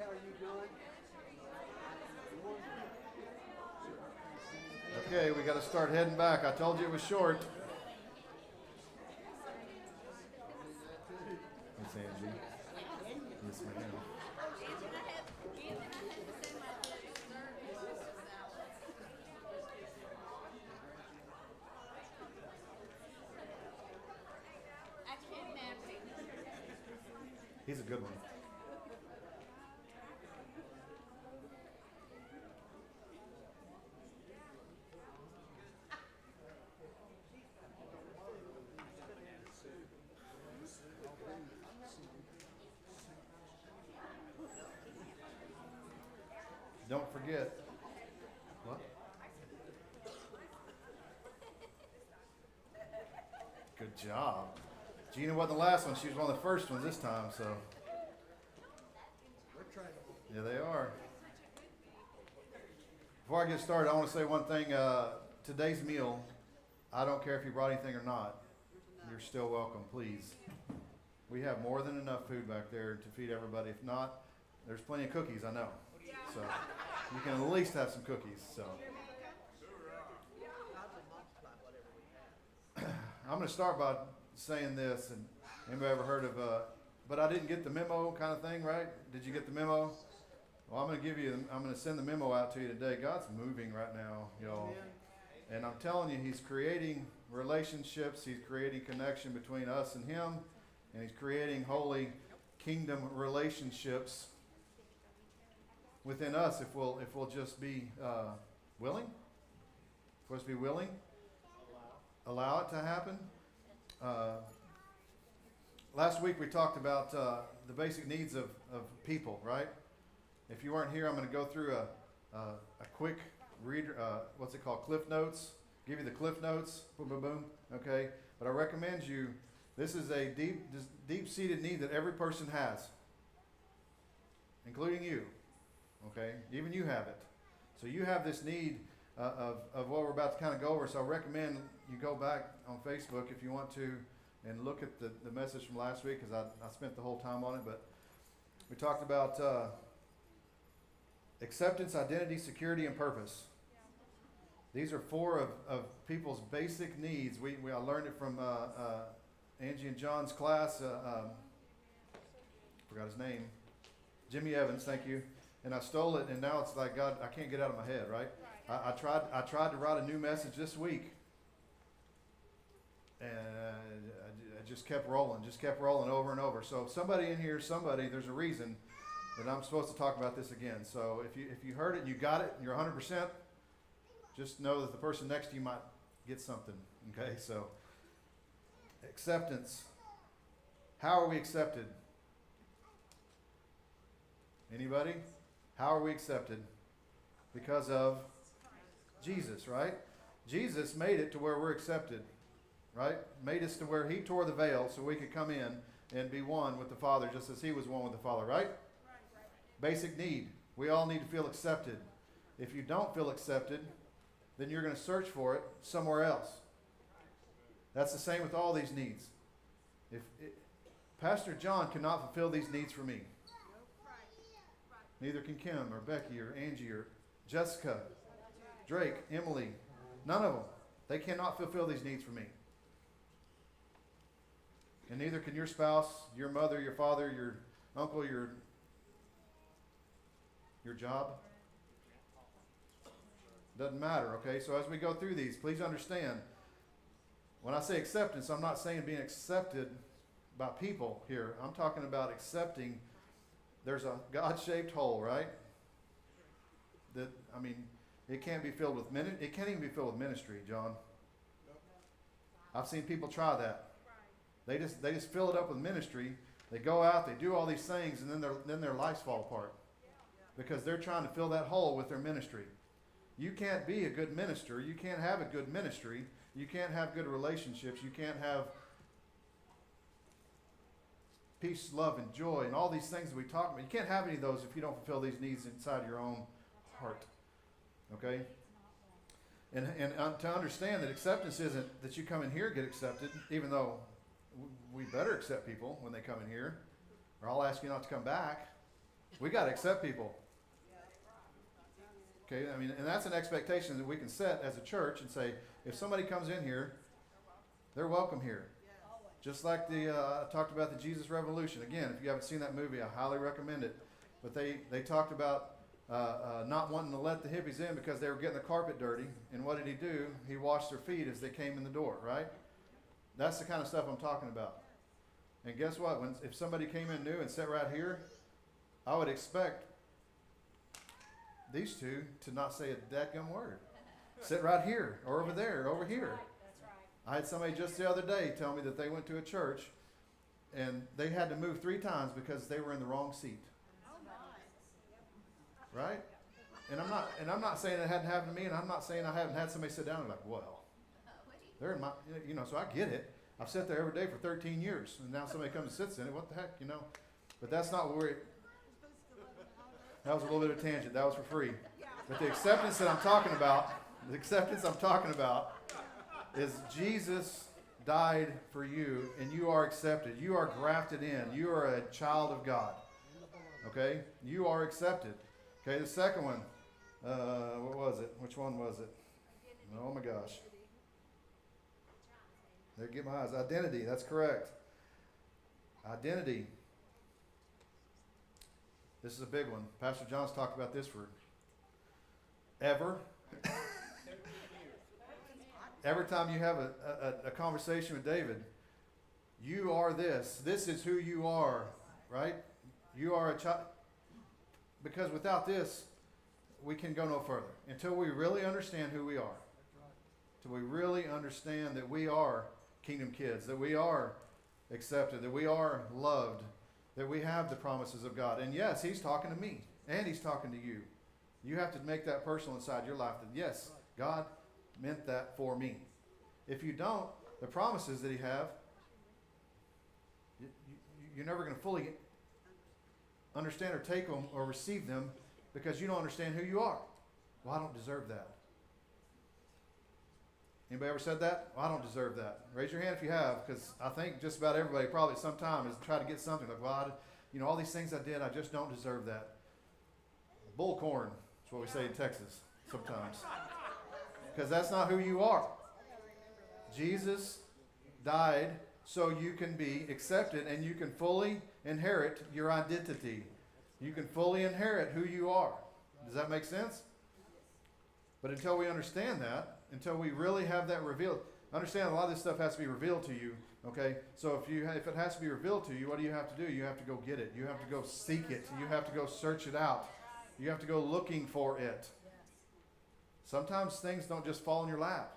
how are you doing? Okay, we got to start heading back. I told you it was short. Miss Angie. Yes, ma'am. He's a good one. Don't forget. What? Good job. Gina wasn't the last one. She was one of the first ones this time, so. We're trying. Yeah, they are. Before I get started, I want to say one thing. Today's meal, I don't care if you brought anything or not. You're still welcome, please. We have more than enough food back there to feed everybody. If not, there's plenty of cookies, I know. So you can at least have some cookies. So I'm going to start by saying this. And anybody ever heard of, but I didn't get the memo kind of thing, right? Did you get the memo? Well, I'm going to send the memo out to you today. God's moving right now, y'all. And I'm telling you, He's creating relationships. He's creating connection between us and Him. And He's creating holy kingdom relationships within us if we'll just be willing. If we'll just be willing, allow it to happen. Last week we talked about the basic needs of people, right? If you weren't here, I'm going to go through a quick read. What's it called? Cliff notes. Give you the cliff notes. Boom, boom, boom. Okay. But I recommend you. This is a deep-seated need that every person has, including you. Okay, even you have it. So you have this need of what we're about to kind of go over. So I recommend you go back on Facebook if you want to and look at the message from last week, because I spent the whole time on it. But we talked about acceptance, identity, security, and purpose. These are four of people's basic needs. I learned it from Angie and John's class. Forgot his name. Jimmy Evans, thank you. And I stole it, and now it's like, God, I can't get it out of my head, right? I tried to write a new message this week, and I just kept rolling over and over. So somebody in here, there's a reason that I'm supposed to talk about this again. So if you heard it and you got it, and you're 100%, just know that the person next to you might get something, okay? So acceptance. How are we accepted? Anybody? How are we accepted? Because of Jesus, right? Jesus made it to where we're accepted, right? Made us to where He tore the veil so we could come in and be one with the Father, just as He was one with the Father, right? Basic need. We all need to feel accepted. If you don't feel accepted, then you're going to search for it somewhere else. That's the same with all these needs. Pastor John cannot fulfill these needs for me. Neither can Kim or Becky or Angie or Jessica, Drake, Emily. None of them. They cannot fulfill these needs for me. And neither can your spouse, your mother, your father, your uncle, your job. Doesn't matter, okay? So as we go through these, please understand, when I say acceptance, I'm not saying being accepted by people here. I'm talking about accepting. There's a God-shaped hole, right? It can't be filled with it can't even be filled with ministry, John. I've seen people try that. They just fill it up with ministry. They go out, they do all these things, and then their lives fall apart because they're trying to fill that hole with their ministry. You can't be a good minister. You can't have a good ministry. You can't have good relationships. You can't have peace, love, and joy, and all these things that we talk about. You can't have any of those if you don't fulfill these needs inside your own heart. Okay? And to understand that acceptance isn't that you come in here and get accepted, even though we better accept people when they come in here, or I'll ask you not to come back. We got to accept people. Okay, I mean, and that's an expectation that we can set as a church and say, if somebody comes in here, they're welcome here. Just like I talked about the Jesus Revolution. Again, if you haven't seen that movie, I highly recommend it. But they talked about not wanting to let the hippies in because they were getting the carpet dirty. And what did he do? He washed their feet as they came in the door, right? That's the kind of stuff I'm talking about. And guess what? If somebody came in new and sat right here, I would expect these two to not say a dadgum word. Sit right here, or over there, or over here. That's right. I had somebody just the other day tell me that they went to a church and they had to move 3 times because they were in the wrong seat. Right? And I'm not saying it hadn't happened to me, and I'm not saying I haven't had somebody sit down and like, well, they're in my, so I get it. I've sat there every day for 13 years, and now somebody comes and sits in it. What the heck, But that's not what that was a little bit of a tangent. That was for free. But the acceptance that I'm talking about, is Jesus died for you, and you are accepted. You are grafted in. You are a child of God. Okay? You are accepted. Okay, the second one, what was it? Which one was it? Oh my gosh. There, get my eyes. Identity, that's correct. Identity. This is a big one. Pastor John's talked about this for ever. Every time you have a conversation with David, you are this. This is who you are, right? You are a child. Because without this, we can go no further. Until we really understand who we are. Until we really understand that we are kingdom kids, that we are accepted, that we are loved, that we have the promises of God. And yes, he's talking to me, and he's talking to you. You have to make that personal inside your life that, yes, God meant that for me. If you don't, the promises that he have, you're never going to fully understand or take them or receive them because you don't understand who you are. Well, I don't deserve that. Anybody ever said that? Well, I don't deserve that. Raise your hand if you have, because I think just about everybody probably at some time has tried to get something like, well, all these things I did, I just don't deserve that. Bullcorn is what we say in Texas sometimes. Because that's not who you are. Jesus died so you can be accepted and you can fully inherit your identity. You can fully inherit who you are. Does that make sense? But until we understand that, until we really have that revealed, understand a lot of this stuff has to be revealed to you. Okay, so if it has to be revealed to you, what do you have to do? You have to go get it. You have to go seek it. You have to go search it out. You have to go looking for it. Sometimes things don't just fall in your lap.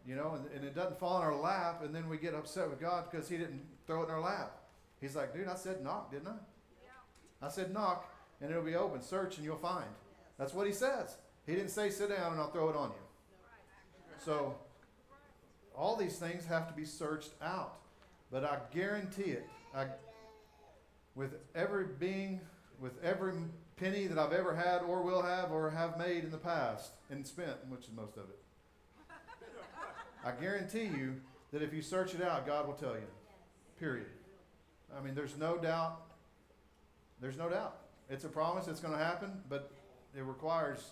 And it doesn't fall in our lap, and then we get upset with God because he didn't throw it in our lap. He's like, dude, I said knock, didn't I? Yeah. I said knock, and it'll be open. Search, and you'll find. That's what he says. He didn't say sit down, and I'll throw it on you. So all these things have to be searched out. But I guarantee it, with every penny that I've ever had or will have or have made in the past and spent, which is most of it, I guarantee you that if you search it out, God will tell you. Period. I mean, there's no doubt. There's no doubt. It's a promise. It's going to happen, but it requires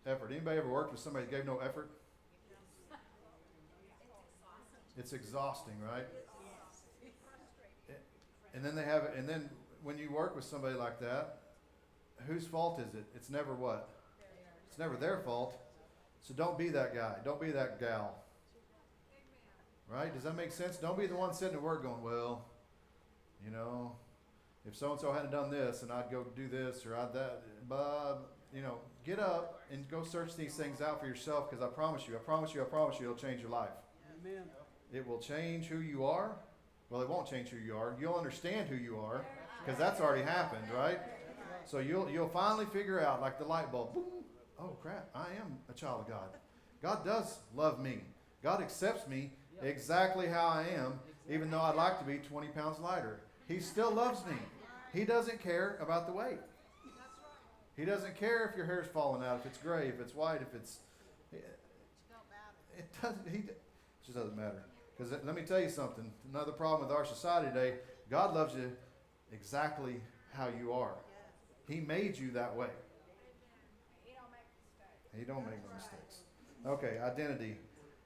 effort. Anybody ever worked with somebody that gave no effort? It's exhausting, right? And then and then when you work with somebody like that, whose fault is it? It's never what? It's never their fault. So don't be that guy. Don't be that gal. Right? Does that make sense? Don't be the one sitting at work going, well, if so-and-so hadn't done this, and I'd go do this, or I'd that, get up and go search these things out for yourself, because I promise you, it'll change your life. Amen. It will change who you are. Well, it won't change who you are. You'll understand who you are, because that's already happened, right? So you'll finally figure out, like the light bulb, boom, oh crap, I am a child of God. God does love me. God accepts me exactly how I am, even though I'd like to be 20 pounds lighter. He still loves me. He doesn't care about the weight. He doesn't care if your hair's falling out, if it's gray, if it's white, if it's... It just doesn't matter. Because let me tell you something. Another problem with our society today, God loves you exactly how you are. He made you that way. He don't make no mistakes. Okay, identity.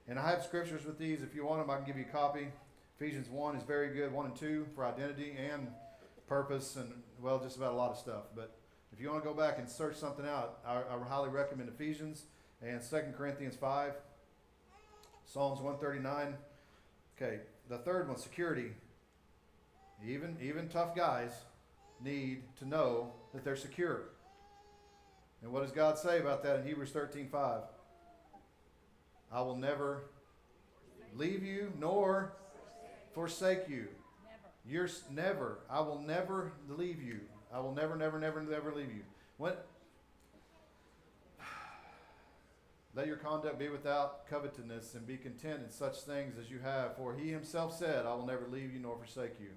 And I have scriptures with these. If you want them, I can give you a copy. Ephesians 1 is very good, 1 and 2 for identity and purpose and, well, just about a lot of stuff. But if you want to go back and search something out, I highly recommend Ephesians and 2 Corinthians 5, Psalms 139. Okay, the third one, security. Even tough guys need to know that they're secure. And what does God say about that in Hebrews 13:5? I will never leave you nor forsake you. You're never. I will never leave you. I will never leave you. Let your conduct be without covetousness, and be content in such things as you have. For he himself said, I will never leave you nor forsake you.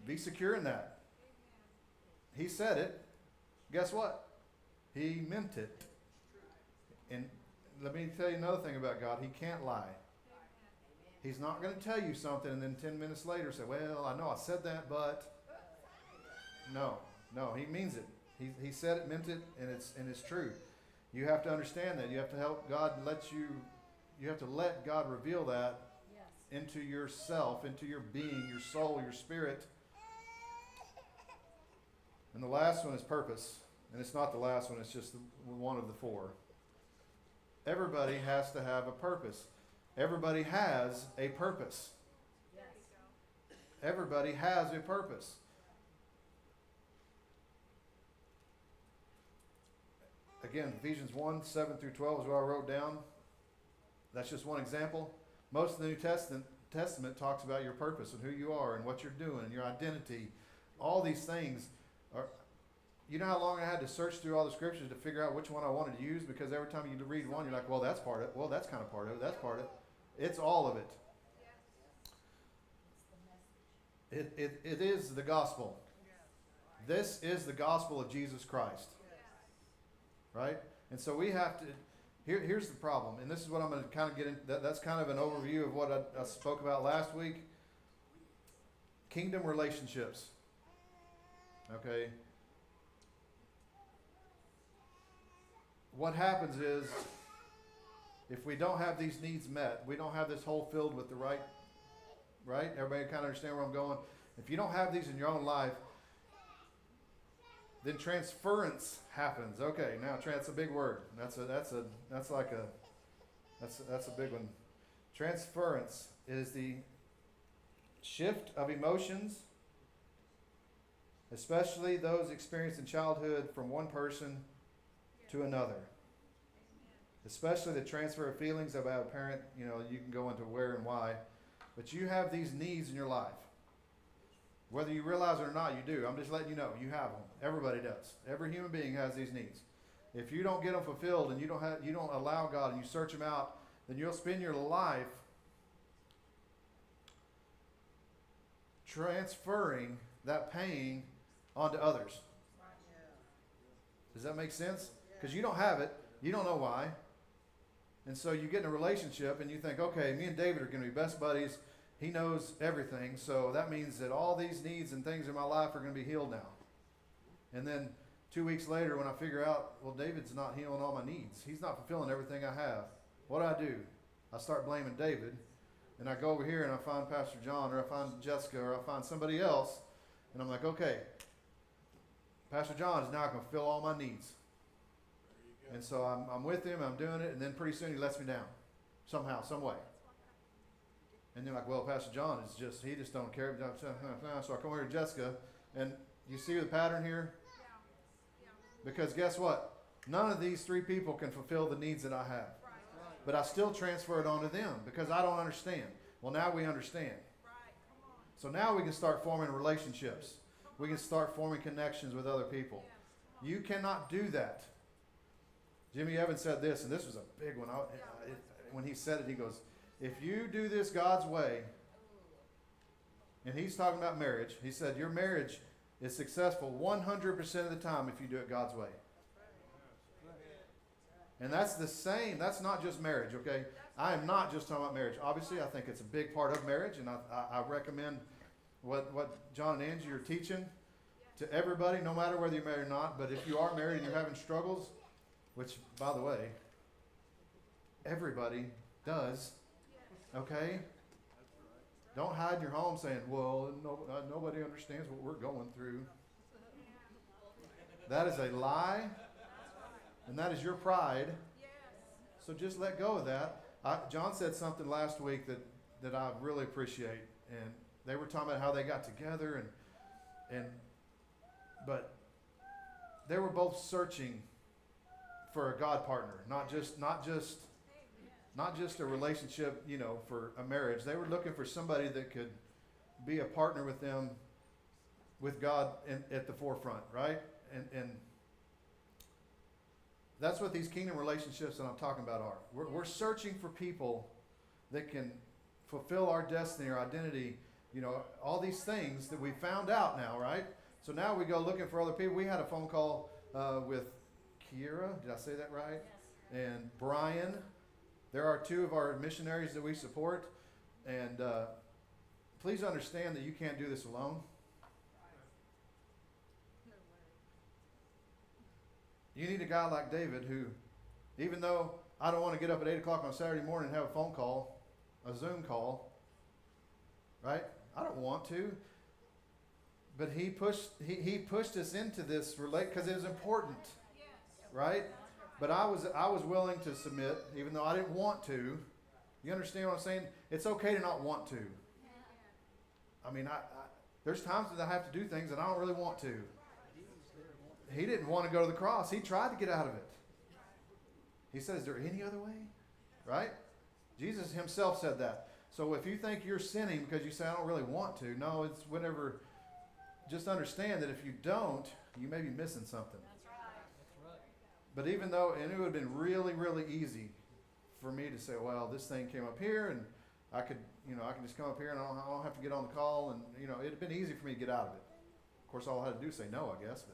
Be secure in that. He said it. Guess what? He meant it. And let me tell you another thing about God. He can't lie. He's not going to tell you something and then 10 minutes later say, well, I know I said that, but... No, he means it. He said it, meant it, and it's true. You have to understand that. You have to help God you have to let God reveal that into yourself, into your being, your soul, your spirit. And the last one is purpose. And it's not the last one, it's just one of the four. Everybody has to have a purpose. Everybody has a purpose. Everybody has a purpose. Again, Ephesians 1, 7 through 12 is what I wrote down. That's just one example. Most of the New Testament talks about your purpose and who you are and what you're doing and your identity. All these things are... You know how long I had to search through all the scriptures to figure out which one I wanted to use? Because every time you read one, you're like, well, that's part of it. Well, that's kind of part of it. That's part of it. It's all of it. It is the gospel. This is the gospel of Jesus Christ. Right? And so we have to... Here's the problem. And this is what I'm going to kind of get into. That's kind of an overview of what I spoke about last week. Kingdom relationships. Okay? What happens is, if we don't have these needs met, we don't have this hole filled with the right? Everybody kind of understand where I'm going? If you don't have these in your own life, then transference happens. Okay, now that's a big word. That's a big one. Transference is the shift of emotions, especially those experienced in childhood, from one person to another. Especially the transfer of feelings about a parent. You know, you can go into where and why, but you have these needs in your life. Whether you realize it or not, you do. I'm just letting you know, you have them. Everybody does. Every human being has these needs. If you don't get them fulfilled and you don't allow God and you search them out, then you'll spend your life transferring that pain onto others. Does that make sense? Because you don't have it. You don't know why. And so you get in a relationship and you think, okay, me and David are going to be best buddies. He knows everything. So that means that all these needs and things in my life are going to be healed now. And then 2 weeks later when I figure out, well, David's not healing all my needs. He's not fulfilling everything I have. What do? I start blaming David. And I go over here and I find Pastor John, or I find Jessica, or I find somebody else. And I'm like, okay, Pastor John is now going to fulfill all my needs. And so I'm with him, I'm doing it, and then pretty soon he lets me down. Somehow, some way. And they're like, well, Pastor John he just don't care. So I come over to Jessica, and you see the pattern here? Because guess what? None of these three people can fulfill the needs that I have. But I still transfer it onto them because I don't understand. Well, now we understand. So now we can start forming relationships. We can start forming connections with other people. You cannot do that. Jimmy Evans said this, and this was a big one. When he said it, he goes, if you do this God's way, and he's talking about marriage, he said your marriage is successful 100% of the time if you do it God's way. And that's the same. That's not just marriage, okay? I am not just talking about marriage. Obviously, I think it's a big part of marriage, and I recommend what John and Angie are teaching to everybody, no matter whether you're married or not. But if you are married and you're having struggles, which, by the way, everybody does, okay? Don't hide in your home saying, well, nobody understands what we're going through. That is a lie, and that is your pride. So just let go of that. John said something last week that I really appreciate, and they were talking about how they got together, but they were both searching for a God partner, not just a relationship, for a marriage. They were looking for somebody that could be a partner with them, with God at the forefront, right? And that's what these kingdom relationships that I'm talking about are. We're searching for people that can fulfill our destiny, our identity, all these things that we found out now, right? So now we go looking for other people. We had a phone call with Kiera, did I say that right? Yes. And Brian. There are two of our missionaries that we support. And please understand that you can't do this alone. You need a guy like David who, even though I don't want to get up at 8 o'clock on Saturday morning and have a phone call, a Zoom call, right? I don't want to. But he pushed us into this because it was important, right? But I was willing to submit, even though I didn't want to. You understand what I'm saying? It's okay to not want to. I mean, there's times that I have to do things that I don't really want to. He didn't want to go to the cross. He tried to get out of it. He said, is there any other way? Right? Jesus himself said that. So if you think you're sinning because you say, I don't really want to, no, it's whatever. Just understand that if you don't, you may be missing something. That's right. But even though, and it would have been really, really easy for me to say, well, this thing came up here and I can just come up here and I don't have to get on the call. And, it'd have been easy for me to get out of it. Of course, all I had to do is say no, I guess.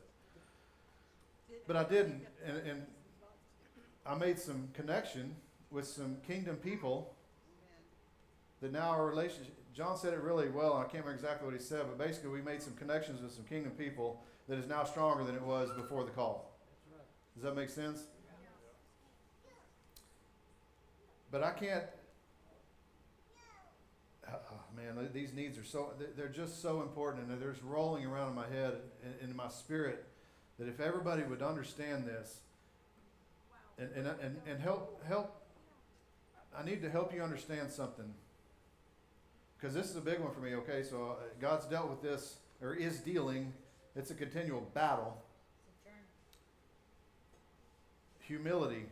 But I didn't. And I made some connection with some kingdom people that now our relationship, John said it really well, and I can't remember exactly what he said, but basically we made some connections with some kingdom people that is now stronger than it was before the call. Does that make sense? But I can't, man, these needs are they're just so important, and they're just rolling around in my head and in my spirit, that if everybody would understand this and help, I need to help you understand something. Because this is a big one for me, okay? So God's dealt with this, or is dealing. It's a continual battle. Humility.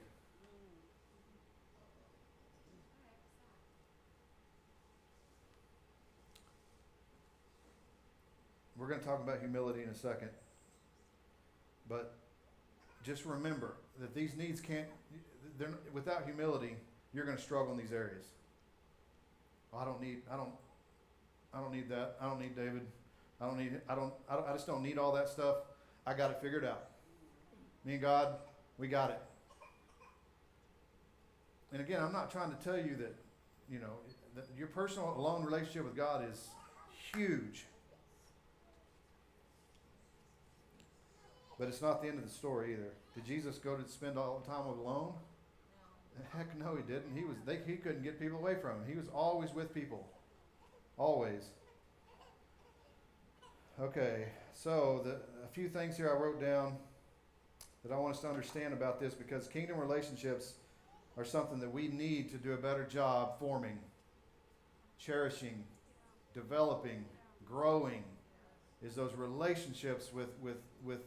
We're going to talk about humility in a second. But just remember that these needs without humility, you're going to struggle in these areas. I don't need that. I don't need David. I just don't need all that stuff. I got it figured out. Me and God, we got it. And again, I'm not trying to tell you that, that your personal alone relationship with God is huge. But it's not the end of the story either. Did Jesus go to spend all the time alone? Heck no, he didn't. He couldn't get people away from him. He was always with people. Always. Okay, so a few things here I wrote down that I want us to understand about this, because kingdom relationships are something that we need to do a better job forming, cherishing, developing, growing, is those relationships with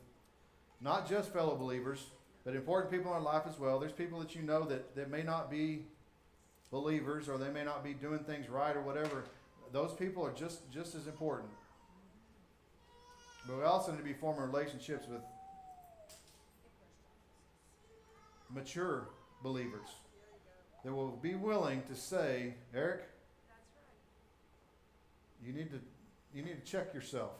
not just fellow believers, but important people in our life as well. There's people that that may not be believers, or they may not be doing things right or whatever. Those people are just as important. But we also need to be forming relationships with mature believers that will be willing to say, Eric, you need to check yourself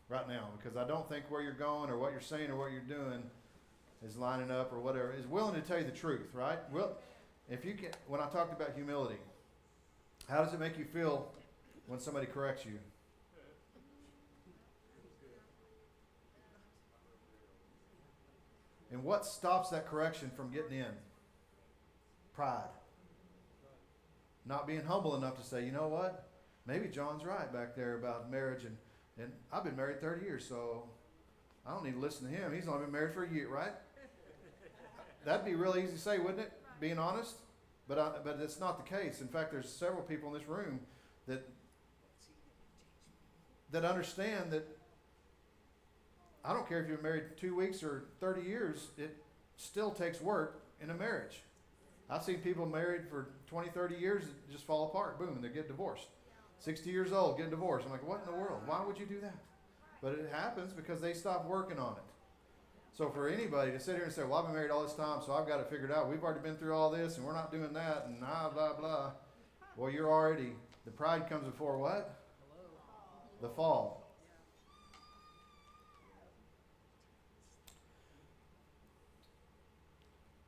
right now, because I don't think where you're going or what you're saying or what you're doing is lining up or whatever. Is willing to tell you the truth, right? Well, when I talked about humility, how does it make you feel when somebody corrects you? And what stops that correction from getting in? Pride. Not being humble enough to say, you know what? Maybe John's right back there about marriage, and I've been married 30 years, so I don't need to listen to him. He's only been married for a year, right? That'd be really easy to say, wouldn't it? Being honest? But it's not the case. In fact, there's several people in this room that understand that I don't care if you're married 2 weeks or 30 years, it still takes work in a marriage. I've seen people married for 20, 30 years that just fall apart. Boom, and they get divorced. 60 years old, getting divorced. I'm like, what in the world? Why would you do that? But it happens because they stop working on it. So for anybody to sit here and say, well, I've been married all this time, so I've got it figured out. We've already been through all this, and we're not doing that, and blah, blah. Well, you're already, the pride comes before what? The fall.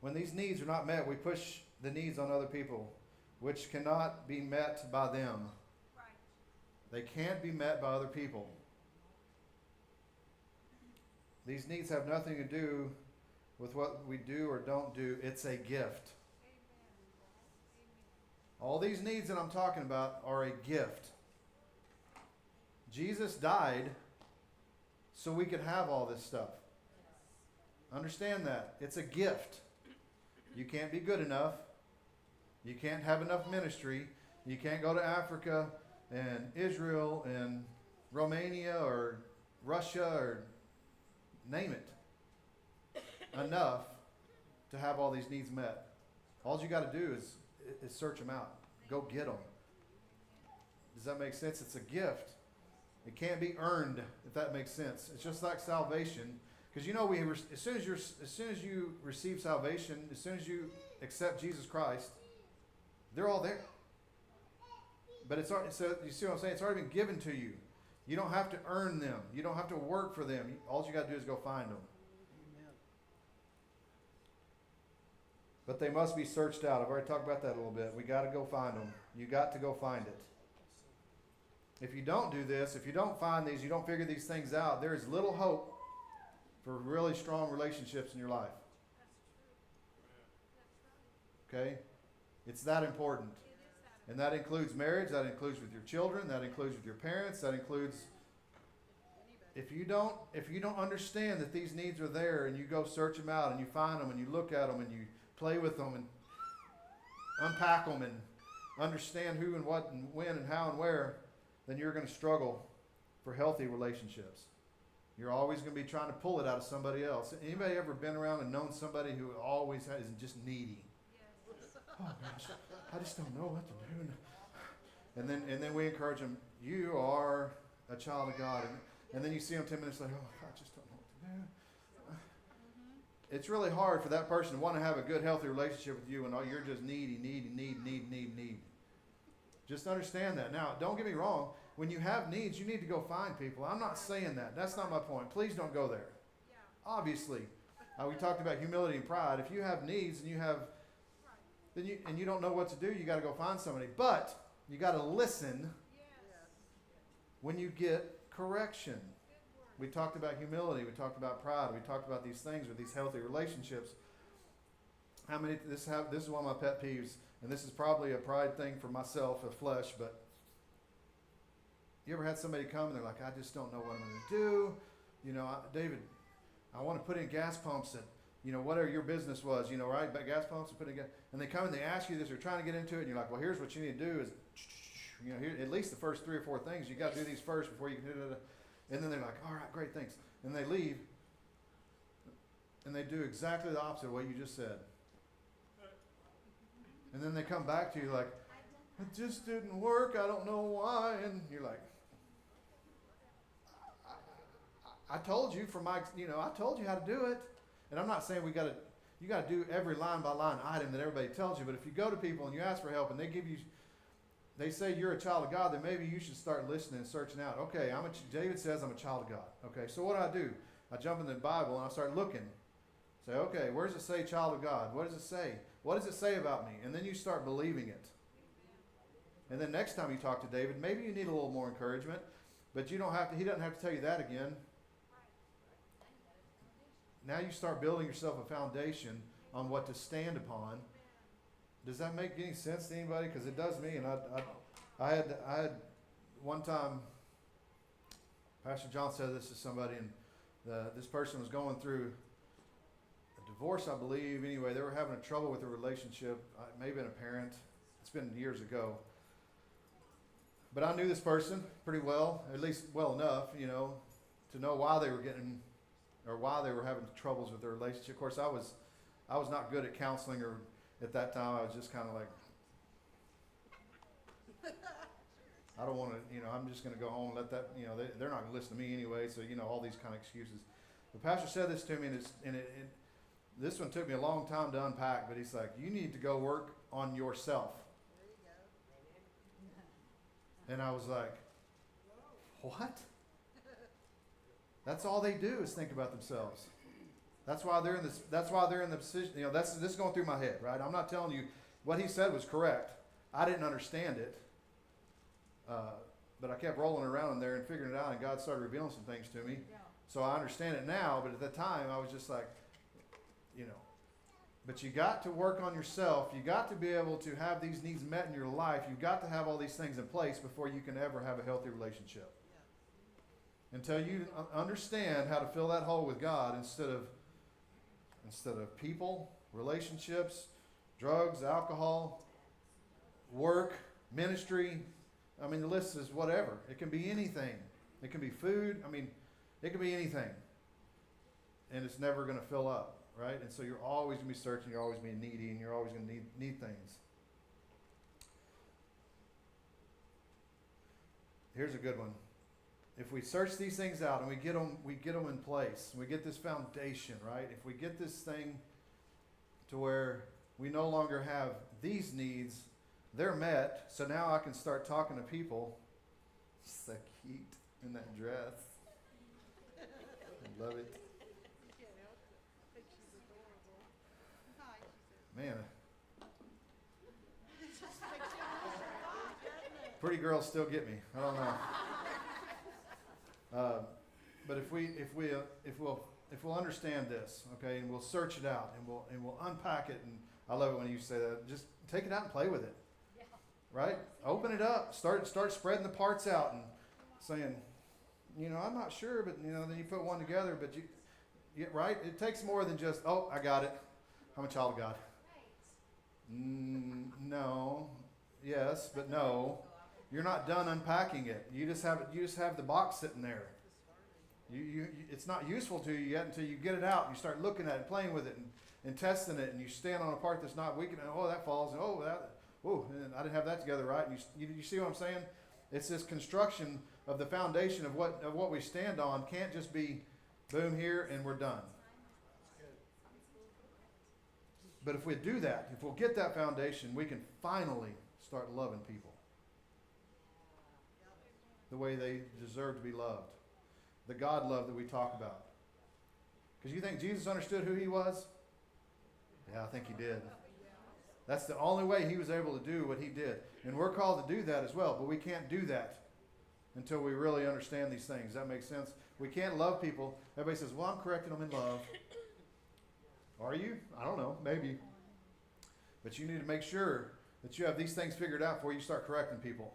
When these needs are not met, we push the needs on other people, which cannot be met by them. They can't be met by other people. These needs have nothing to do with what we do or don't do. It's a gift. All these needs that I'm talking about are a gift. Jesus died so we could have all this stuff. Understand that. It's a gift. You can't be good enough. You can't have enough ministry. You can't go to Africa and Israel and Romania or Russia or name it enough to have all these needs met. All you got to do is search them out. Go get them. Does that make sense? It's a gift. It can't be earned, if that makes sense. It's just like salvation. Because you know, as soon as you receive salvation, as soon as you accept Jesus Christ, they're all there. But it's already, so you see what I'm saying? It's already been given to you. You don't have to earn them. You don't have to work for them. All you got to do is go find them. Amen. But they must be searched out. I've already talked about that a little bit. We got to go find them. You got to go find it. If you don't do this, if you don't find these, you don't figure these things out, there is little hope for really strong relationships in your life. Okay? It's that important. And that includes marriage, that includes with your children, that includes with your parents, that includes if you don't understand that these needs are there and you go search them out and you find them and you look at them and you play with them and unpack them and understand who and what and when and how and where, then you're going to struggle for healthy relationships. You're always going to be trying to pull it out of somebody else. Anybody ever been around and known somebody who always is just needy? Yes. Oh gosh, I just don't know what to do. And then we encourage them. You are a child of God. And then you see them 10 minutes later. Oh, I just don't know what to do. It's really hard for that person to want to have a good, healthy relationship with you, and all you're just need. Just understand that. Now, don't get me wrong. When you have needs, you need to go find people. I'm not saying that. That's not my point. Please don't go there. Yeah. Obviously, we talked about humility and pride. If you have needs and you don't know what to do, you got to go find somebody. But you got to listen when you get correction. We talked about humility. We talked about pride. We talked about these things with these healthy relationships. This is one of my pet peeves, and this is probably a pride thing for myself, a flesh, but you ever had somebody come and they're like, I just don't know what I'm going to do. You know, David, I want to put in gas pumps at, whatever your business was, right? But gas pumps and put in gas. And they come and they ask you this, they're trying to get into it. And you're like, well, here's what you need to do is, here, at least the first 3 or 4 things. You got to do these first before you can do it. And then they're like, all right, great, thanks. And they leave. And they do exactly the opposite of what you just said. And then they come back to you like, it just didn't work. I don't know why. And you're like, I told you I told you how to do it. And I'm not saying you got to do every line by line item that everybody tells you. But if you go to people and you ask for help and they say you're a child of God, then maybe you should start listening and searching out. Okay, David says I'm a child of God. Okay, so what do? I jump in the Bible and I start looking. Say, okay, where does it say child of God? What does it say? What does it say about me? And then you start believing it. And then next time you talk to David, maybe you need a little more encouragement, but he doesn't have to tell you that again. now you start building yourself a foundation on what to stand upon. Does that make any sense to anybody? Because it does me. And I had one time, Pastor John said this to somebody, and this person was going through a divorce, I believe. Anyway, they were having trouble with their relationship. Maybe been a parent. It's been years ago. But I knew this person pretty well, at least well enough, you know, to know why they were getting, or why they were having troubles with their relationship. Of course, I was not good at counseling, or at that time I was just kind of like, I don't want to, you know, I'm just going to go home and let that, you know, they're not going to listen to me anyway. So, you know, all these kind of excuses. The pastor said this to me, and this one took me a long time to unpack, but he's like, you need to go work on yourself. And I was like, what? That's all they do is think about themselves. That's why they're in this. That's why they're in the position. You know, this is going through my head, right? I'm not telling you what he said was correct. I didn't understand it, but I kept rolling around in there and figuring it out, and God started revealing some things to me. Yeah. So I understand it now, but at the time I was just like, you know. But you got to work on yourself. You got to be able to have these needs met in your life. You've got to have all these things in place before you can ever have a healthy relationship. Yeah. Until you understand how to fill that hole with God instead of people, relationships, drugs, alcohol, work, ministry. I mean, the list is whatever. It can be anything. It can be food. I mean, it can be anything. And it's never going to fill up. Right? And so you're always going to be searching, you're always being needy, and you're always going to need things. Here's a good one. If we search these things out and we get them in place, we get this foundation, right? If we get this thing to where we no longer have these needs, they're met, so now I can start talking to people. So cute in that dress. I love it. Man, pretty girls still get me. I don't know. But if we'll understand this, okay, and we'll search it out, and we'll unpack it, and I love it when you say that. Just take it out and play with it, yeah. Right? Open it up. Start spreading the parts out and saying, you know, I'm not sure, but you know, then you put one together. But you right? It takes more than just, oh, I got it. I'm a child of God. No, yes, but no. You're not done unpacking it. You just have the box sitting there. It's not useful to you yet until you get it out and you start looking at it, playing with it, and testing it, and you stand on a part that's not weak, and oh, that falls, and and I didn't have that together right. And you see what I'm saying? It's this construction of the foundation of what we stand on. Can't just be boom here and we're done. But if we do that, if we'll get that foundation, we can finally start loving people the way they deserve to be loved. The God love that we talk about. Because you think Jesus understood who he was? Yeah, I think he did. That's the only way he was able to do what he did. And we're called to do that as well, but we can't do that until we really understand these things. Does that make sense? We can't love people. Everybody says, well, I'm correcting them in love. Are you? I don't know. Maybe. But you need to make sure that you have these things figured out before you start correcting people.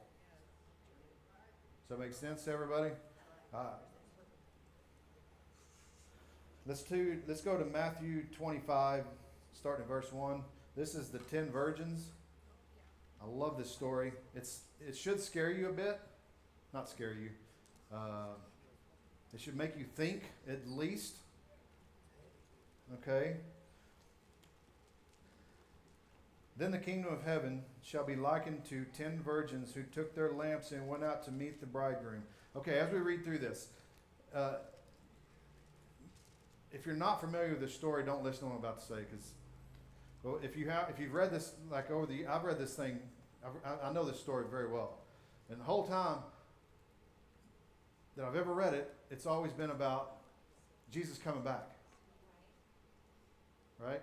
Does that make sense to everybody? Let's go to Matthew 25, starting in verse 1. This is the 10 virgins. I love this story. It should scare you a bit. Not scare you. It should make you think at least. Okay? Then the kingdom of heaven shall be likened to 10 virgins who took their lamps and went out to meet the bridegroom. Okay, as we read through this, if you're not familiar with this story, don't listen to what I'm about to say, because if you've read this, like I've read this thing, I know this story very well, and the whole time that I've ever read it, it's always been about Jesus coming back. Right?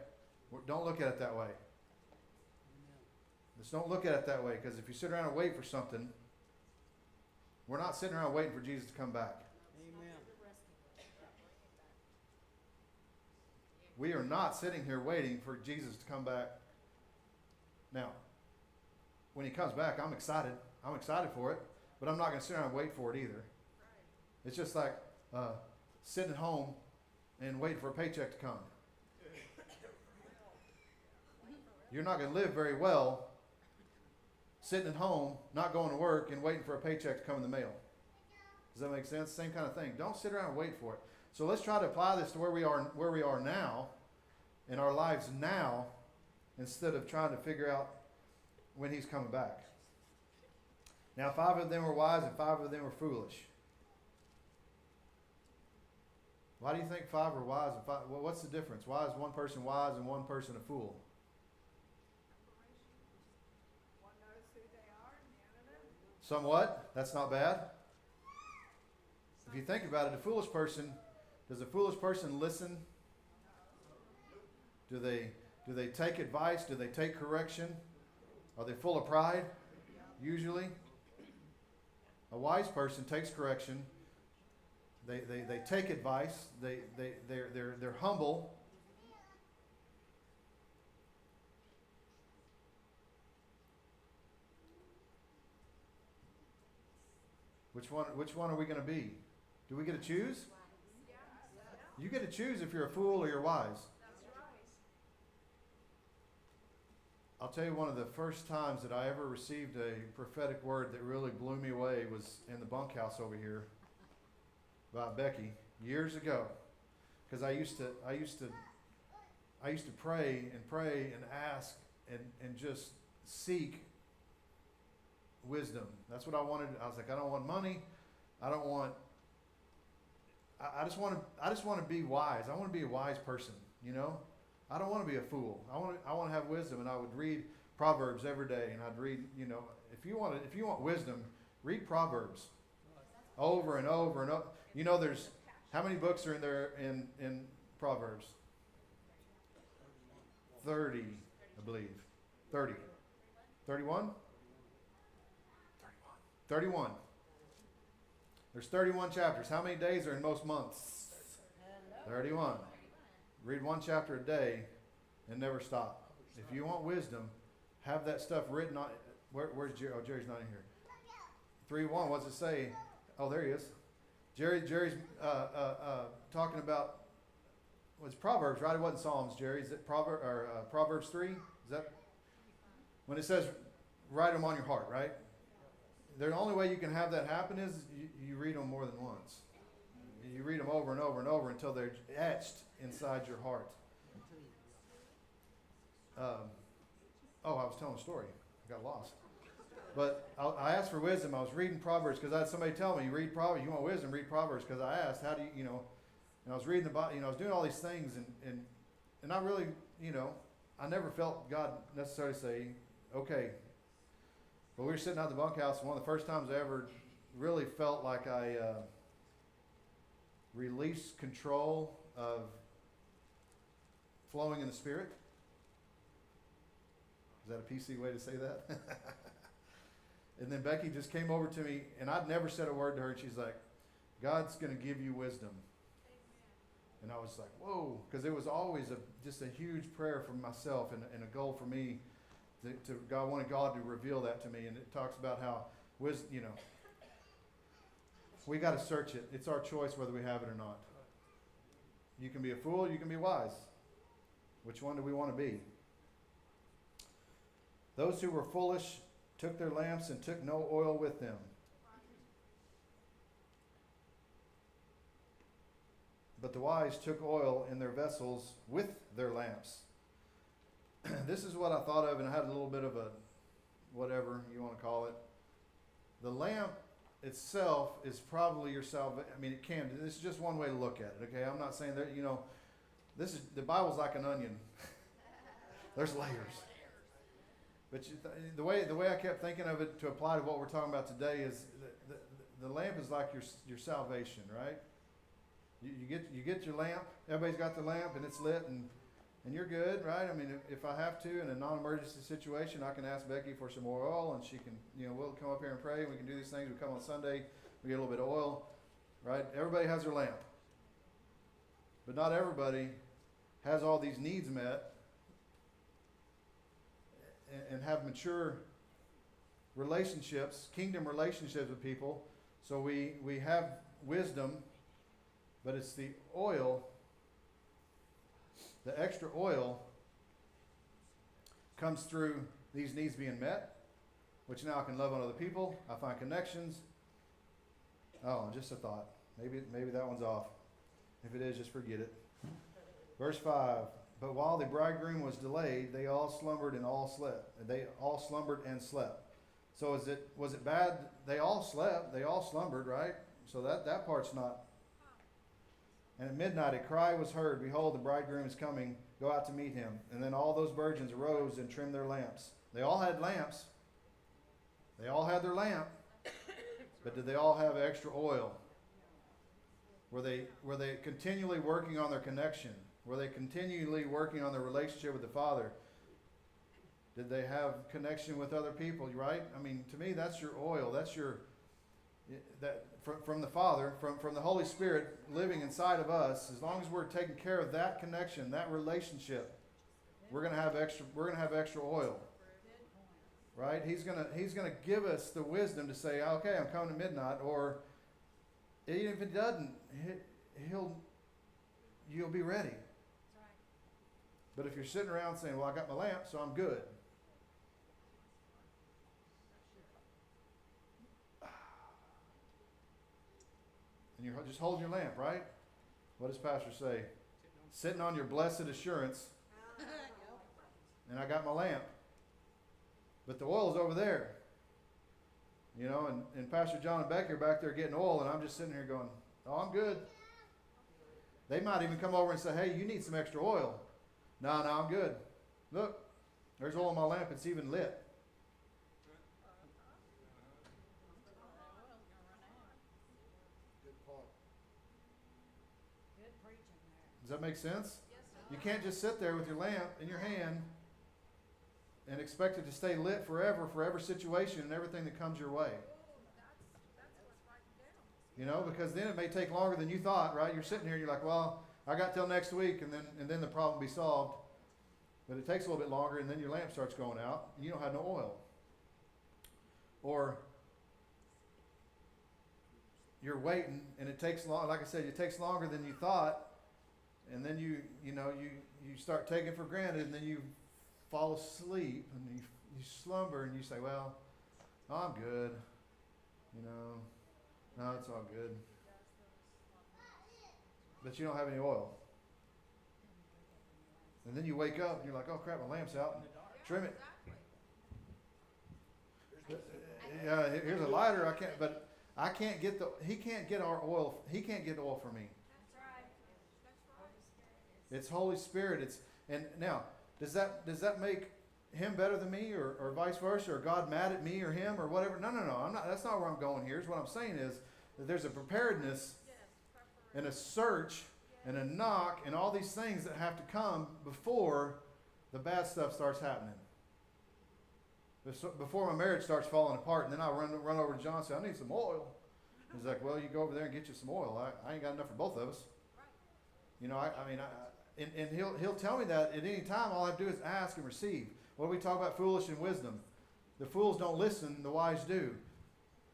Don't look at it that way. Just don't look at it that way, because if you sit around and wait for something, we're not sitting around waiting for Jesus to come back. Amen. We are not sitting here waiting for Jesus to come back. Now, when he comes back, I'm excited. I'm excited for it, but I'm not going to sit around and wait for it either. It's just like sitting at home and waiting for a paycheck to come. You're not going to live very well sitting at home, not going to work, and waiting for a paycheck to come in the mail. Does that make sense? Same kind of thing. Don't sit around and wait for it. So let's try to apply this to where we are now, in our lives now, instead of trying to figure out when he's coming back. Now, 5 of them were wise and 5 of them were foolish. Why do you think 5 were wise and 5? Well, what's the difference? Why is one person wise and one person a fool? One knows who they are and the other doesn't. Somewhat. That's not bad. If you think about it, does a foolish person listen? Do they take advice? Do they take correction? Are they full of pride? Usually. A wise person takes correction. They take advice. They're humble. Which one are we going to be? Do we get to choose? You get to choose if you're a fool or you're wise. I'll tell you, one of the first times that I ever received a prophetic word that really blew me away was in the bunkhouse over here by Becky years ago. Because I used to pray and ask and just seek wisdom. That's what I wanted. I was like, I don't want money. I just want to be wise. I want to be a wise person, you know? I don't want to be a fool. I want to have wisdom, and I would read Proverbs every day, and I'd read, you know, if you want wisdom, read Proverbs over and over and over. You know, there's how many books are in there in Proverbs? 30, I believe. 30. 31? 31. There's 31 chapters. How many days are in most months? 31. Read one chapter a day and never stop. If you want wisdom, have that stuff written on. Where's Jerry? Oh, Jerry's not in here. 3:1. What's it say? Oh, there he is. Jerry's talking about was Proverbs, right? It wasn't Psalms, Jerry. Is it Proverbs 3? Is that when it says write them on your heart, right? The only way you can have that happen is you read them more than once. You read them over and over and over until they're etched inside your heart. I was telling a story. I got lost. But I asked for wisdom. I was reading Proverbs because I had somebody tell me, you read Proverbs, you want wisdom, read Proverbs. Because I asked, how do you, and I was reading the Bible, I was doing all these things, and I really, I never felt God necessarily say, okay. But we were sitting out in the bunkhouse, and one of the first times I ever really felt like I released control of flowing in the Spirit. Is that a PC way to say that? And then Becky just came over to me, and I'd never said a word to her, and she's like, God's going to give you wisdom. And I was like, whoa, because it was always just a huge prayer for myself and a goal for me to God, wanted God to reveal that to me. And it talks about how wisdom, we got to search it. It's our choice whether we have it or not. You can be a fool, you can be wise. Which one do we want to be? Those who were foolish took their lamps and took no oil with them. But the wise took oil in their vessels with their lamps. This is what I thought of, and I had a little bit of a whatever you want to call it. The lamp itself is probably your salvation. I mean, it can. This is just one way to look at it. Okay, I'm not saying that. This is the Bible's like an onion. There's layers. But the way I kept thinking of it to apply to what we're talking about today is the lamp is like your salvation, right? You get your lamp. Everybody's got the lamp and it's lit and you're good, right? I mean, if I have to in a non-emergency situation, I can ask Becky for some more oil, and she can, we'll come up here and pray. We can do these things. We come on Sunday, we get a little bit of oil, right? Everybody has their lamp, but not everybody has all these needs met and have mature relationships, kingdom relationships with people. So we have wisdom, but it's the oil, the extra oil comes through these needs being met, which now I can love on other people. I find connections. Oh, just a thought. Maybe that one's off. If it is, just forget it. Verse 5. But while the bridegroom was delayed, they all slumbered and all slept. They all slumbered and slept. So was it bad? They all slept. They all slumbered, right? So that part's not. And at midnight a cry was heard, behold, the bridegroom is coming, go out to meet him. And then all those virgins arose and trimmed their lamps. They all had lamps. They all had their lamp. But did they all have extra oil? Were they continually working on their connection? Were they continually working on their relationship with the Father? Did they have connection with other people, right? I mean, to me, that's your oil. That's your, from the Father, from the Holy Spirit living inside of us. As long as we're taking care of that connection, that relationship, we're gonna have extra oil. Right? He's gonna give us the wisdom to say, okay, I'm coming to midnight, or even if it doesn't, you'll be ready. But if you're sitting around saying, well, I got my lamp, so I'm good. And you're just holding your lamp, right? What does Pastor say? Sitting on your blessed assurance. And I got my lamp. But the oil's over there. You know, and Pastor John and Becky are back there getting oil, and I'm just sitting here going, oh, I'm good. They might even come over and say, hey, you need some extra oil. No, I'm good. Look, there's oil in my lamp. It's even lit. Does that make sense? You can't just sit there with your lamp in your hand and expect it to stay lit forever for every situation and everything that comes your way. You know, because then it may take longer than you thought, right? You're sitting here and you're like, well, I got till next week, and then the problem will be solved. But it takes a little bit longer, and then your lamp starts going out, and you don't have no oil. Or you're waiting, and it takes long. Like I said, it takes longer than you thought, and then you start taking for granted, and then you fall asleep, and you slumber, and you say, well, I'm good. You know, no, it's all good. But you don't have any oil. And then you wake up and you're like, oh crap, my lamp's out. Trim it. Yeah, here's a lighter. He can't get our oil. He can't get oil for me. It's Holy Spirit. And now, does that make him better than me, or vice versa, or God mad at me or him or whatever? No. I'm not. That's not where I'm going here. What I'm saying is that there's a preparedness and a search and a knock and all these things that have to come before the bad stuff starts happening. Before my marriage starts falling apart, and then I run over to John and say, I need some oil. He's like, well, you go over there and get you some oil. I ain't got enough for both of us. You know, and he'll tell me that at any time. All I have to do is ask and receive. What do we talk about? Foolish and wisdom. The fools don't listen, the wise do.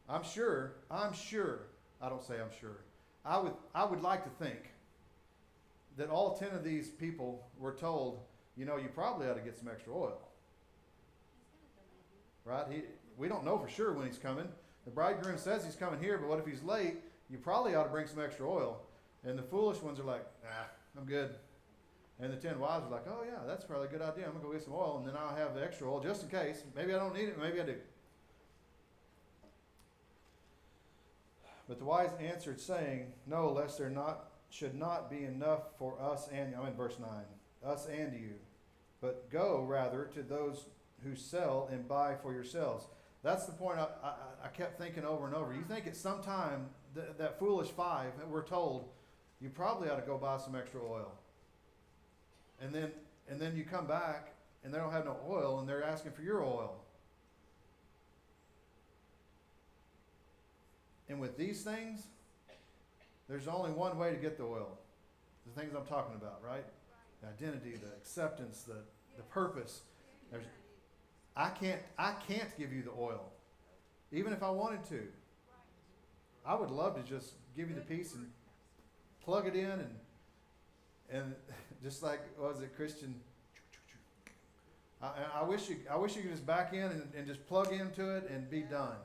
I'm sure, I don't say I'm sure. I would like to think that all 10 of these people were told, you know, you probably ought to get some extra oil. Right? We don't know for sure when he's coming. The bridegroom says he's coming here, but what if he's late? You probably ought to bring some extra oil. And the foolish ones are like, I'm good. And the 10 wise are like, oh yeah, that's probably a good idea. I'm going to go get some oil, and then I'll have the extra oil just in case. Maybe I don't need it, maybe I do. But the wise answered, saying, no, lest there should not be enough for us and, I'm in verse 9, us and you. But go rather to those who sell and buy for yourselves. That's the point I kept thinking over and over. You think at some time that foolish 5 that we're told, you probably ought to go buy some extra oil. And then you come back and they don't have no oil and they're asking for your oil. And with these things, there's only one way to get the oil. The things I'm talking about, right? the identity, the acceptance, the purpose. There's, I can't give you the oil, even if I wanted to. I would love to just give you the piece and plug it in and just like, what was it, Christian? I wish you could just back in and just plug into it and be done,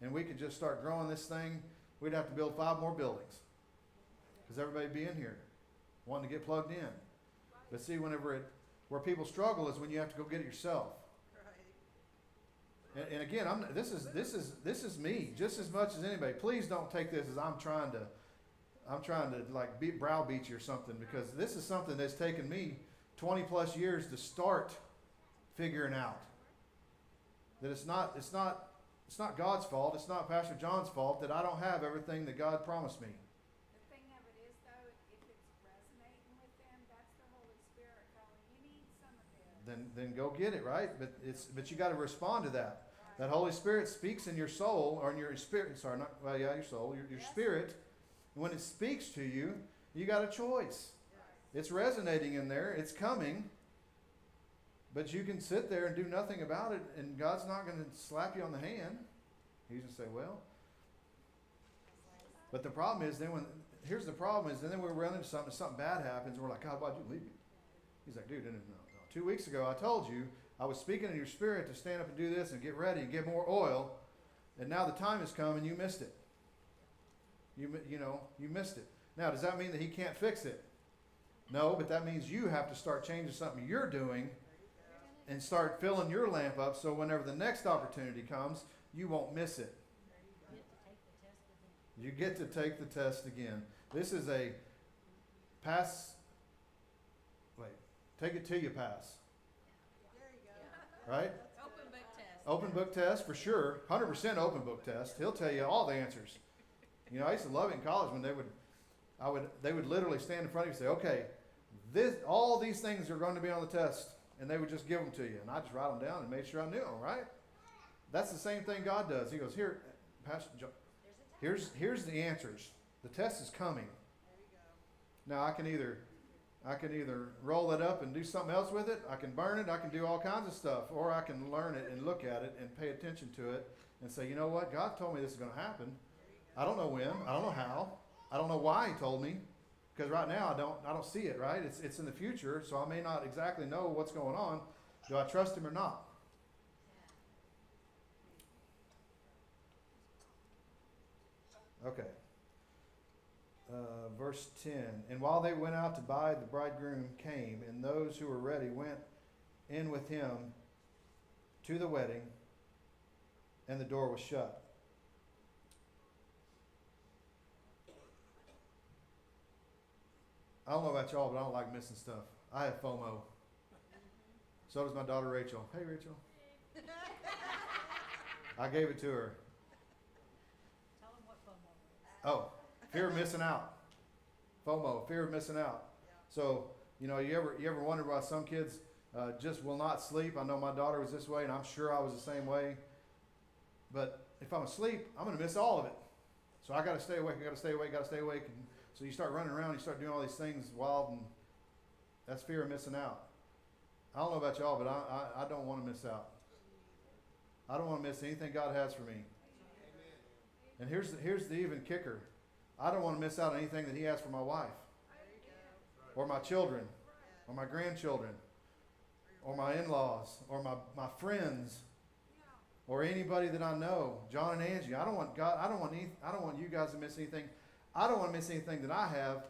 and we could just start growing this thing. We'd have to build 5 more buildings because everybody be in here wanting to get plugged in. But see, where people struggle is when you have to go get it yourself. And again, this is me just as much as anybody. Please don't take this as I'm trying to like browbeat you or something, because this is something that's taken me 20 plus years to start figuring out. That it's not God's fault. It's not Pastor John's fault that I don't have everything that God promised me. The thing of it is, though, if it's resonating with them, that's the Holy Spirit calling. You need some of this. Then go get it, right? But you got to respond to that. That Holy Spirit speaks in your soul, or in your spirit. Sorry, your soul, your spirit. And when it speaks to you, you got a choice. It's resonating in there. It's coming. But you can sit there and do nothing about it, and God's not going to slap you on the hand. He's going to say, well. But the problem is, then we run into something bad happens, and we're like, God, why'd you leave me? He's like, dude, no. 2 weeks ago, I told you, I was speaking in your spirit to stand up and do this and get ready and get more oil, and now the time has come and you missed it. You missed it. Now, does that mean that he can't fix it? No, but that means you have to start changing something you're doing and start filling your lamp up, so whenever the next opportunity comes, you won't miss it. You get to take the test again. This is a take it till you pass. Right? Open book test. Open book test for sure. 100% open book test. He'll tell you all the answers. I used to love it in college when they would literally stand in front of you and say, okay, all these things are going to be on the test, and they would just give them to you, and I just write them down and made sure I knew them. Right? That's the same thing God does. He goes, here, Pastor John, here's the answers. The test is coming. Now I can either roll it up and do something else with it. I can burn it. I can do all kinds of stuff. Or I can learn it and look at it and pay attention to it and say, you know what? God told me this is going to happen. I don't know when. I don't know how. I don't know why he told me. Because right now I don't see it, right? It's in the future, so I may not exactly know what's going on. Do I trust him or not? Okay. Verse 10, and while they went out to buy, the bridegroom came, and those who were ready went in with him to the wedding, and the door was shut. I don't know about y'all, but I don't like missing stuff. I have FOMO. So does my daughter Rachel. Hey, Rachel. I gave it to her. Tell them what FOMO is. Oh, fear of missing out. FOMO, fear of missing out. So, you ever wonder why some kids just will not sleep? I know my daughter was this way, and I'm sure I was the same way. But if I'm asleep, I'm going to miss all of it. So I got to stay awake. I got to stay awake. And so you start running around. You start doing all these things wild, and that's fear of missing out. I don't know about y'all, but I don't want to miss out. I don't want to miss anything God has for me. And here's the even kicker. I don't want to miss out on anything that he has for my wife, or my children, or my grandchildren, or my in-laws, or my friends, or anybody that I know, John and Angie. I don't want you guys to miss anything. I don't want to miss anything that I have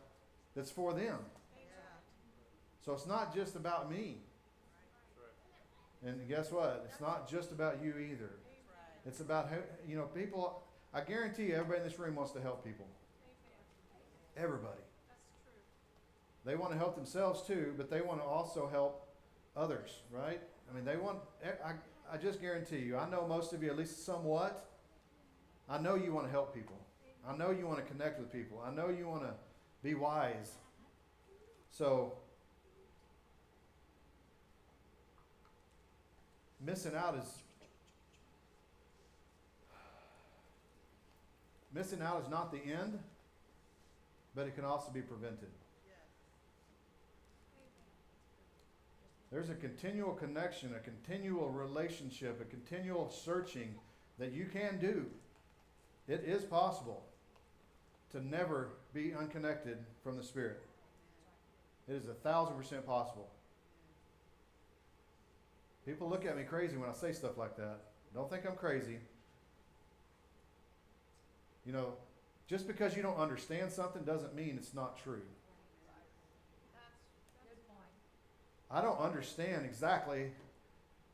that's for them. So it's not just about me. And guess what? It's not just about you either. It's about people. I guarantee you, everybody in this room wants to help people. Everybody. They want to help themselves too, but they want to also help others, right? I mean, I just guarantee you, I know most of you, at least somewhat, I know you want to help people. I know you want to connect with people. I know you want to be wise. So, missing out is not the end, but it can also be prevented. There's a continual connection, a continual relationship, a continual searching that you can do. It is possible to never be unconnected from the Spirit. It is 1,000% possible. People look at me crazy when I say stuff like that. Don't think I'm crazy. You know, just because you don't understand something doesn't mean it's not true. Good point. I don't understand exactly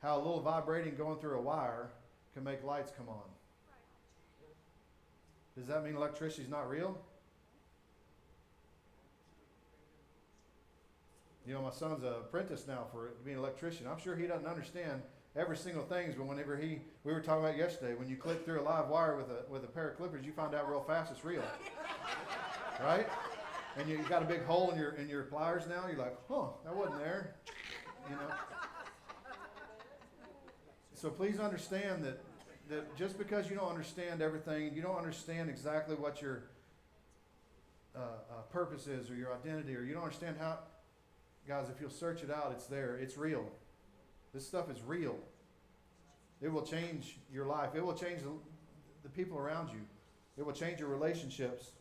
how a little vibrating going through a wire can make lights come on. Does that mean electricity is not real? You know, my son's an apprentice now for being an electrician. I'm sure he doesn't understand every single thing, but whenever we were talking about yesterday, when you click through a live wire with a pair of clippers, you find out real fast it's real. Right? And you got a big hole in your pliers now, you're like, huh, that wasn't there. You know. So please understand that just because you don't understand everything, you don't understand exactly what your purpose is or your identity, or you don't understand how, guys, if you'll search it out, it's there. It's real. This stuff is real. It will change your life. It will change the people around you. It will change your relationships.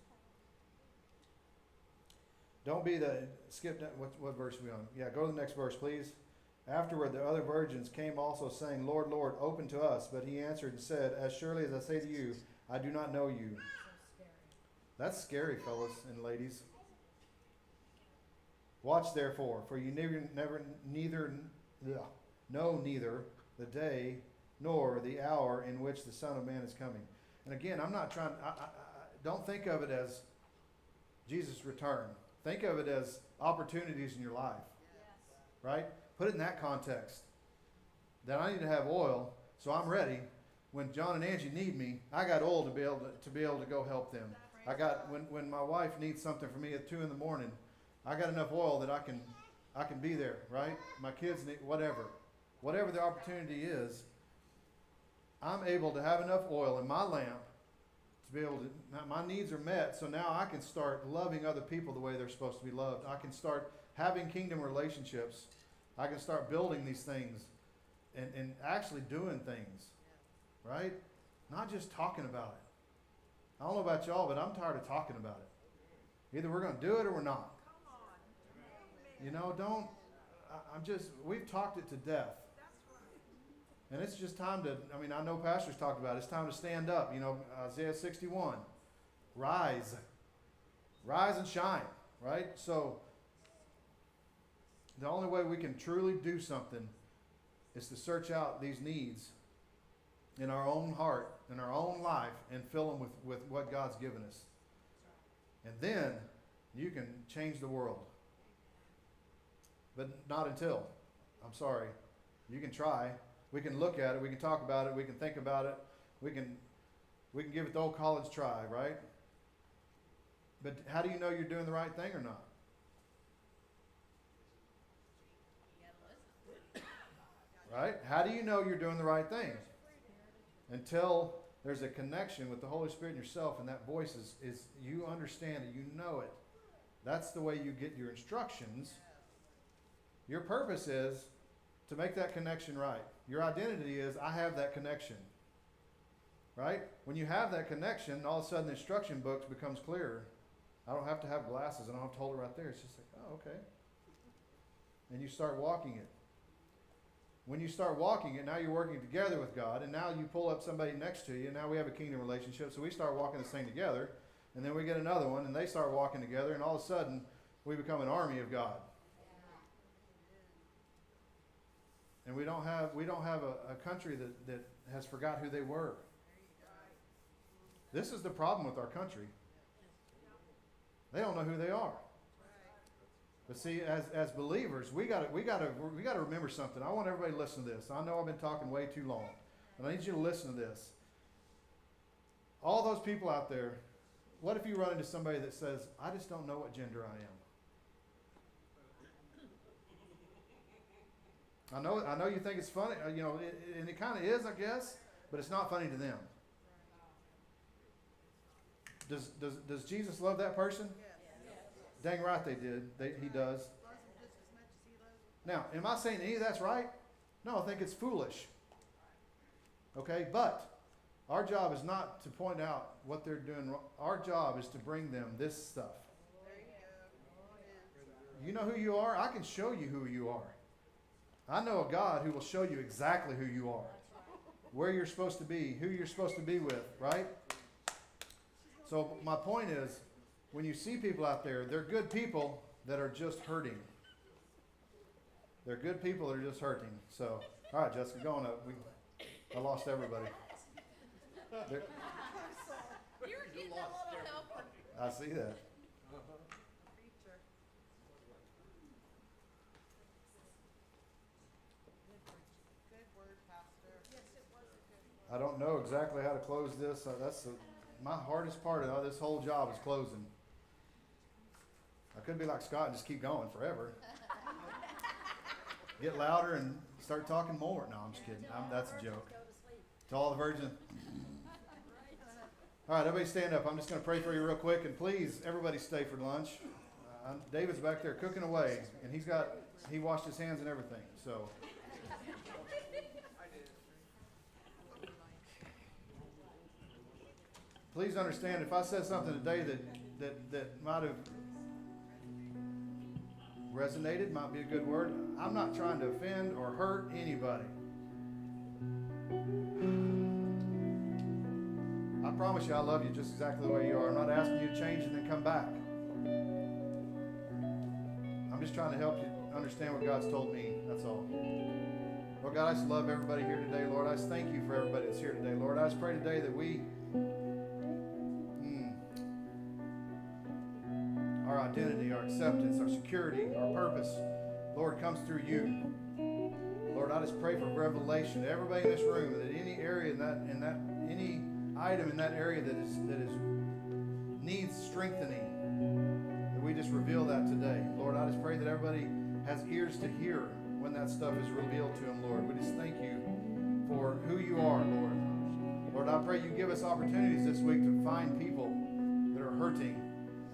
Don't be skip that, what verse are we on? Yeah, go to the next verse, please. Afterward, the other virgins came also, saying, Lord, Lord, open to us. But he answered and said, As surely as I say to you, I do not know you. That's scary, fellas and ladies. Watch therefore, for you know neither the day nor the hour in which the Son of Man is coming. And again, I'm not trying, don't think of it as Jesus' return. Think of it as opportunities in your life. Yes. Right? Put it in that context. That I need to have oil, so I'm ready. When John and Angie need me, I got oil to be able to go help them. I got when my wife needs something from me at 2 a.m, I got enough oil that I can be there, right? My kids need whatever the opportunity is. I'm able to have enough oil in my lamp to be able to. My needs are met, so now I can start loving other people the way they're supposed to be loved. I can start having kingdom relationships. I can start building these things and actually doing things, right? Not just talking about it. I don't know about y'all, but I'm tired of talking about it. Either we're going to do it or we're not. You know, we've talked it to death. And it's just time to, I know pastors talked about it. It's time to stand up. You know, Isaiah 61. Rise and shine, right? So, the only way we can truly do something is to search out these needs in our own heart, in our own life, and fill them with what God's given us. And then you can change the world. But not until. I'm sorry. You can try. We can look at it. We can talk about it. We can think about it. We can give it the old college try, right? But how do you know you're doing the right thing or not? You gotta listen. Right? How do you know you're doing the right thing? Until there's a connection with the Holy Spirit and yourself, and that voice is you understand it, you know it. That's the way you get your instructions. Your purpose is to make that connection right. Your identity is, I have that connection. Right? When you have that connection, all of a sudden the instruction book becomes clearer. I don't have to have glasses. I don't have to hold it right there. It's just like, oh, okay. And you start walking it. When you start walking it, now you're working together with God, and now you pull up somebody next to you, and now we have a kingdom relationship, so we start walking this thing together, and then we get another one, and they start walking together, and all of a sudden, we become an army of God. And we don't have a country that has forgot who they were. This is the problem with our country. They don't know who they are. But see, as believers, we gotta remember something. I want everybody to listen to this. I know I've been talking way too long, and I need you to listen to this. All those people out there, what if you run into somebody that says, I just don't know what gender I am? I know you think it's funny, and it kind of is, I guess, but it's not funny to them. Does Jesus love that person? Yes. Dang right they did. He does. Loves him just as much as he loves Now, am I saying any of that's right? No, I think it's foolish. Okay, but our job is not to point out what they're doing wrong. Our job is to bring them this stuff. There you go. You know who you are? I can show you who you are. I know a God who will show you exactly who you are, where you're supposed to be, who you're supposed to be with, right? So my point is, when you see people out there, they're good people that are just hurting. They're good people that are just hurting. So, all right, Jessica, go on up. I lost everybody. They're- You're getting a little helper. I see that. Preacher. Good word, Pastor. Yes, it was a good word. I don't know exactly how to close this. My hardest part of this whole job is closing. I could be like Scott and just keep going forever. Get louder and start talking more. No, I'm just kidding. That's a joke. To all the virgins. All right, everybody stand up. I'm just going to pray for you real quick. And please, everybody stay for lunch. David's back there cooking away. And he washed his hands and everything. So. Please understand, if I said something today that might have resonated, might be a good word, I'm not trying to offend or hurt anybody. I promise you I love you just exactly the way you are. I'm not asking you to change and then come back. I'm just trying to help you understand what God's told me. That's all. Lord God, I just love everybody here today, Lord. I just thank you for everybody that's here today, Lord. I just pray today that our identity, our acceptance, our security, our purpose, Lord, comes through you. Lord, I just pray for revelation to everybody in this room, that any area any item in that area that needs strengthening, that we just reveal that today. Lord, I just pray that everybody has ears to hear when that stuff is revealed to them, Lord. We just thank you for who you are, Lord. Lord, I pray you give us opportunities this week to find people that are hurting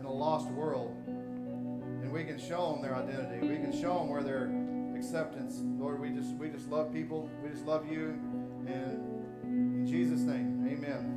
in a lost world, and we can show them their identity. We can show them where their acceptance. Lord, we just love people. We just love you, and in Jesus' name, amen.